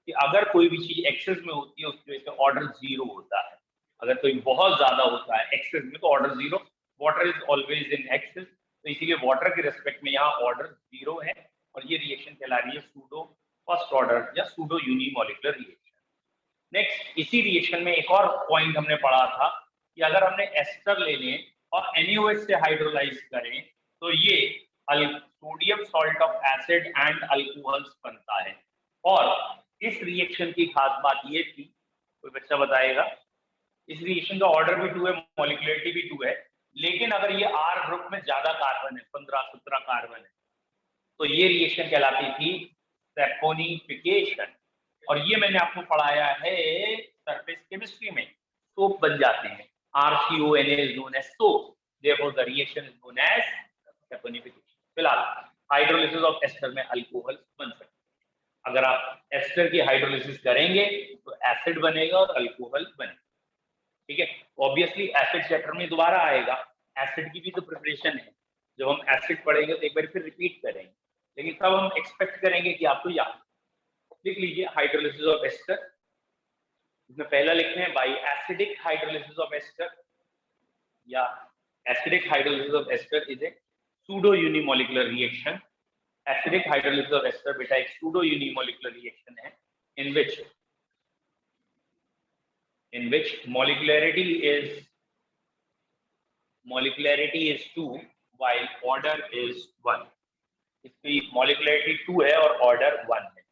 S1: कि अगर कोई भी चीज एक्सेस में होती है उसकी वजह से ऑर्डर 0 होता है। अगर कोई बहुत ज्यादा होता है एक्सेस में तो order 0। Water is always in excess, तो इसीलिए वाटर के रेस्पेक्ट में यहाँ ऑर्डर 0 है, और ये रिएक्शन कहला रही है सूडो फर्स्ट ऑर्डर या सूडो यूनिमोलिकुलर रिएक्शन। नेक्स्ट, इसी रिएक्शन में एक और पॉइंट हमने पढ़ा था कि अगर हमने एस्टर ले लें और NaOH से हाइड्रोलाइज करें तो ये sodium salt of acid and alcohols बनता है। और इस रिएक्शन की खास बात ये थी, कोई बच्चा बताएगा? इस रिएक्शन का ऑर्डर भी 2 है, मॉलिक्युलरिटी भी 2 है, लेकिन अगर ये R ग्रुप में ज्यादा कार्बन है, 15-17 कार्बन है, तो ये रिएक्शन कहलाती थी सैपोनिफिकेशन। और ये मैंने आपको पढ़ाया है सरफेस केमिस्ट्री में, सोप बन जाते हैं। RCONA is known as soap, therefore the reaction is known as saponification। फिलहाल हाइड्रोलिसिस ऑफ एस्टर में अल्कोहल बन सकते हैं। अगर आप एस्टर की हाइड्रोलिसिस करेंगे तो एसिड बनेगा और अल्कोहल बनेगा। ठीक है, ऑब्वियसली एसिड चैप्टर में दोबारा आएगा, एसिड की भी तो प्रिपरेशन है। जब हम एसिड पढ़ेंगे तो एक बार फिर रिपीट करेंगे, लेकिन तब हम एक्सपेक्ट करेंगे कि आपको याद। लिख लीजिए हाइड्रोलिसिस ऑफ एस्टर। इसमें पहला लिखते हैं by acidic hydrolysis of ester, या acidic hydrolysis of ester is a pseudo unimolecular reaction. Acidic hydrolysis of ester बेटा एक सूडो यूनिमोलिकुलर रिएक्शन है in which molecularity is 2 while order is 1। इसकी molecularity 2 है और order 1 है।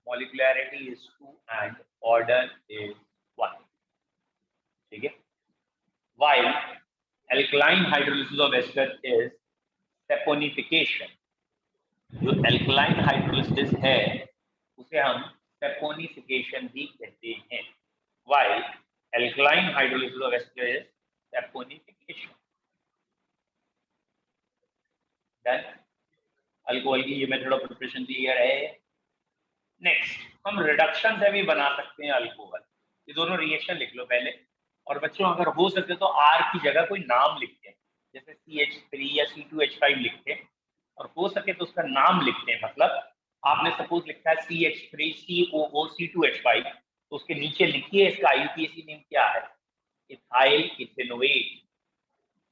S1: molecularity is 2 and order is 1, ठीक है। while alkaline hydrolysis of ester is saponification, जो alkaline hydrolysis है उसे हम saponification भी कहते हैं। while alkaline hydrolysis of ester is saponification। Done. Alcohol की ये मेथड ऑफ प्रिपरेशन क्लियर है। नेक्स्ट हम रिडक्शन से भी बना सकते हैं अल्कोहल। ये दोनों रिएक्शन लिख लो पहले, और बच्चों अगर हो सके तो R की जगह कोई नाम लिखते हैं, जैसे CH3 या C2H5 लिखते हैं, और हो सके तो उसका नाम लिखते हैं। मतलब आपने सपोज लिखा है CH3 COO C2H5, तो उसके नीचे लिखिए इसका IUPAC नेम क्या है, ethyl ethanoate.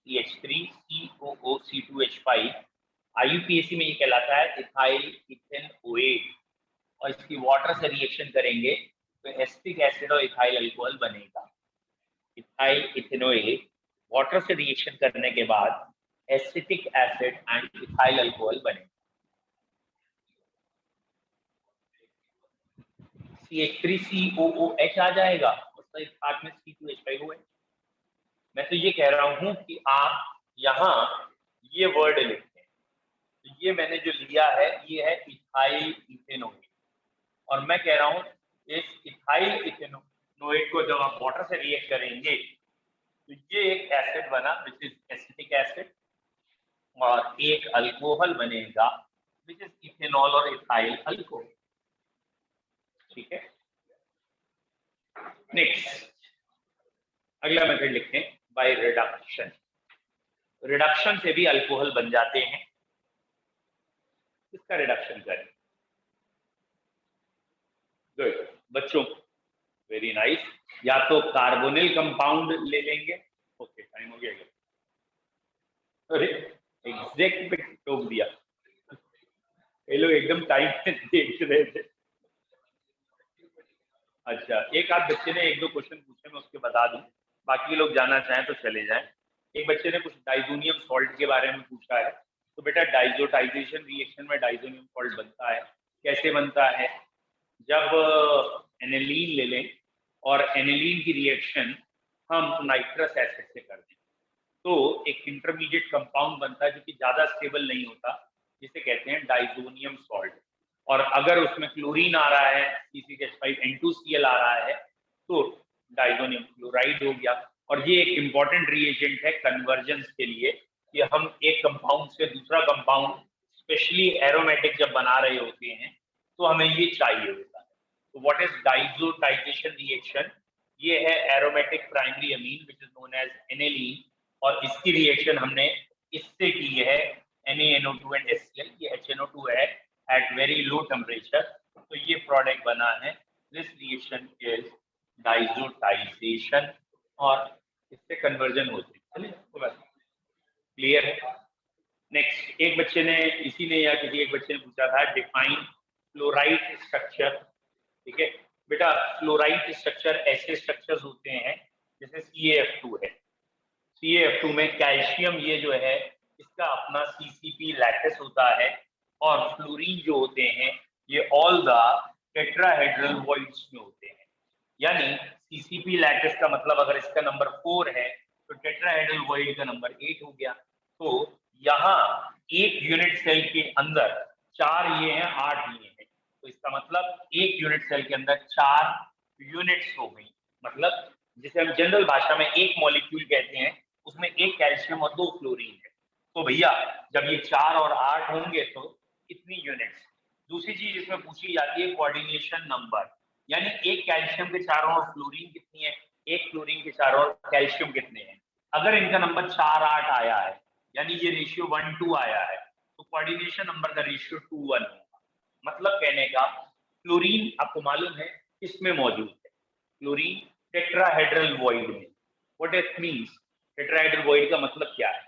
S1: CH3 COO C2H5 IUPAC में ये कहलाता है इथाइल इथेनोएट, और इसकी वाटर से रिएक्शन करेंगे तो एसिटिक एसिड और इथाइल अल्कोहल बनेगा। इथाइल इथेनोएट वाटर से रिएक्शन करने के बाद acetic acid and ethyl alcohol बनेगा। CH3COOH आ जाएगा, उसका साथ में C2H5 हुआ है। मैं तो ये कह रहा हूं कि आप यहाँ ये वर्ड लिखते हैं, तो ये मैंने जो लिया है ये है इथाइल इथेनोएट, और मैं कह रहा हूं इस इथाइल इथेनोएट को जब आप वाटर से रिएक्ट करेंगे तो ये एक एसिड बना विच इज एसिटिक एसिड, और एक अल्कोहल बनेगा विच इज इथेनॉल और इथाइल अल्कोहल, ठीक है। नेक्स्ट अगला मेथड लिखते हैं बाय रिडक्शन। रिडक्शन से भी अल्कोहल बन जाते हैं। इसका रिडक्शन करें। गुड बच्चों, वेरी नाइस। या तो कार्बोनिल कंपाउंड ले लेंगे। ओके टाइम हो गया क्या? अरे एग्जैक्ट पे टोक दिया, ये लोग एकदम टाइम पे देख रहे थे। अच्छा, एक आध बच्चे ने एक दो क्वेश्चन पूछे, मैं उसके बता दूं, बाकी लोग जाना चाहें तो चले जाएं। एक बच्चे ने कुछ डाइजोनियम सॉल्ट के बारे में पूछा है। तो बेटा डाइजोटाइजेशन रिएक्शन में डाइजोनियम सॉल्ट बनता है। कैसे बनता है? जब एनिलीन ले लें और एनिलीन की रिएक्शन हम नाइट्रस एसिड से कर दें तो एक इंटरमीडिएट कंपाउंड बनता है जो कि ज्यादा स्टेबल नहीं होता, जिसे कहते हैं डाइजोनियम सॉल्ट। और अगर उसमें क्लोरीन आ रहा है, C6H5N2Cl आ रहा है, तो डाइजोनियम क्लोराइड हो गया। और ये एक इंपॉर्टेंट रिएजेंट है कन्वर्जेंस के लिए, कि हम एक कंपाउंड से दूसरा कंपाउंड स्पेशली एरोमेटिक जब बना रहे होते हैं तो हमें ये चाहिए होता है। तो व्हाट इज डाइजोटाइजेशन रिएक्शन? ये है aromatic primary amine which is known as aniline, और इसकी रिएक्शन हमने इससे की है NaNO2 एंड HCl। ये HNO2 है एट वेरी लो टेम्परेचर, तो ये प्रोडक्ट बना है। दिस रिएक्शन इज डाइजोटाइजेशन, और इससे कन्वर्जन होती है। क्लियर है? नेक्स्ट एक बच्चे ने, इसी ने या किसी एक बच्चे ने पूछा था डिफाइन फ्लोराइड स्ट्रक्चर। ठीक है बेटा, फ्लोराइड स्ट्रक्चर ऐसे स्ट्रक्चर्स होते हैं जैसे CaF2 है। CaF2 में कैल्शियम ये जो है इसका अपना CCP लैटिस होता है, और फ्लोरीन जो होते हैं ये ऑल द टेट्राहेड्रल वॉइड्स में होते हैं। यानी CCP लैटिस का मतलब अगर इसका नंबर 4 है तो टेट्राहेड्रल वॉइड का नंबर 8 हो गया। तो यहाँ एक यूनिट सेल के अंदर 4 ये हैं, 8 ये हैं, तो इसका मतलब एक यूनिट सेल के अंदर 4 यूनिट्स हो गई। मतलब जिसे हम जनरल भाषा में एक मॉलिक्यूल कहते हैं, उसमें एक कैल्शियम और 2 फ्लोरीन है। तो भैया जब ये 4 और 8 होंगे तो कितनी यूनिट्स। दूसरी चीज इसमें पूछी जाती है कोऑर्डिनेशन नंबर, यानी एक कैल्शियम के चारों ओर फ्लोरीन कितनी है, एक फ्लोरीन के चारों ओर कैल्शियम कितने हैं। अगर इनका नंबर 4 8 आया है, यानी ये रेशियो 1 2 आया है, तो कोऑर्डिनेशन नंबर का रेशियो 2 1 होगा। मतलब कहने का फ्लोरीन आपको मालूम है किसमें मौजूद है, फ्लोरीन टेट्राहेड्रल वॉइड में। What it means, tetrahedral void का मतलब क्या है?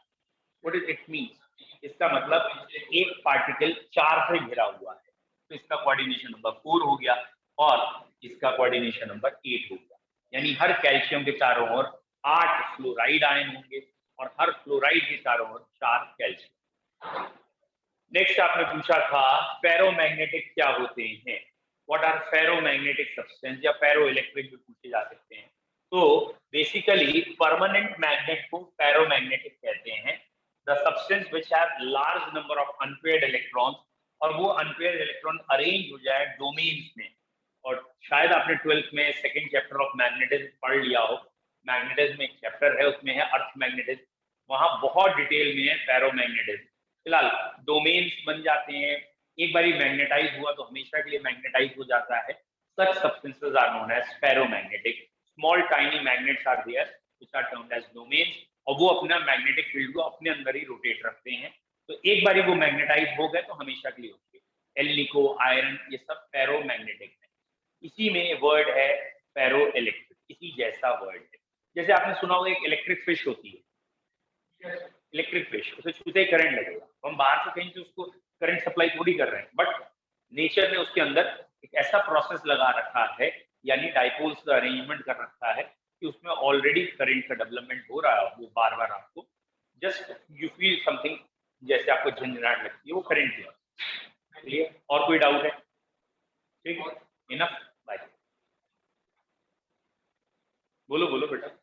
S1: What is it means? इसका मतलब एक पार्टिकल 4 से घिरा हुआ है, तो इसका कोऑर्डिनेशन नंबर 4 हो गया, और इसका कोऑर्डिनेशन नंबर 8 हो गया। यानी हर कैल्शियम के चारों ओर 8 फ्लोराइड आयन होंगे, और हर फ्लोराइड के चारों ओर 4 कैल्शियम। नेक्स्ट आपने पूछा था फेरोमैग्नेटिक क्या होते हैं। व्हाट आर फेरोमैग्नेटिक सब्सटेंस या फेरो इलेक्ट्रिक भी पूछे जा सकते हैं। तो बेसिकली परमानेंट मैग्नेट को फेरोमैग्नेटिक कहते हैं, the substance which have large number of unpaired electrons, और वो अनपेयर्ड इलेक्ट्रॉन अरेंज हो जाए डोमेन्स में। और शायद आपने 12th में सेकंड चैप्टर ऑफ मैग्नेटिज्म पढ़ लिया हो, मैग्नेटिज्म एक चैप्टर है, उसमें है अर्थ मैग्नेटिज्म, वहां बहुत डिटेल में है फेरोमैग्नेटिज्म। फिलहाल डोमेन्स बन जाते हैं, एक बारी मैग्नेटाइज हुआ तो हमेशा के लिए मैग्नेटाइज हो जाता है। Such substances are known as ferromagnetic. Small tiny magnets are there which are termed as domains, और वो अपना मैग्नेटिक फील्ड को अपने अंदर ही रोटेट रखते हैं। तो एक बारी वो मैग्नेटाइज हो गए तो हमेशा के लिए होते हैं। एल्निको, आयरन, ये सब फेरोमैग्नेटिक है। इसी में वर्ड है फेरो इलेक्ट्रिक, इसी जैसा वर्ड है। जैसे आपने सुना होगा एक इलेक्ट्रिक फिश होती है, इलेक्ट्रिक फिश, उसे छूते ही करंट लगेगा, तो हम बाहर से कहीं से उसको करंट सप्लाई थोड़ी कर रहे हैं, बट नेचर ने उसके अंदर एक ऐसा प्रोसेस लगा रखा है, यानी डाइपोल्स का अरेंजमेंट कर रखा है कि उसमें ऑलरेडी करंट का डेवलपमेंट हो रहा है। वो बार बार आपको जस्ट यू फील समथिंग, जैसे आपको झंझनाहट लगती है, वो करंट है। क्लियर? और कोई डाउट है? ठीक है, इनफ, बाय। बोलो बोलो बेटा।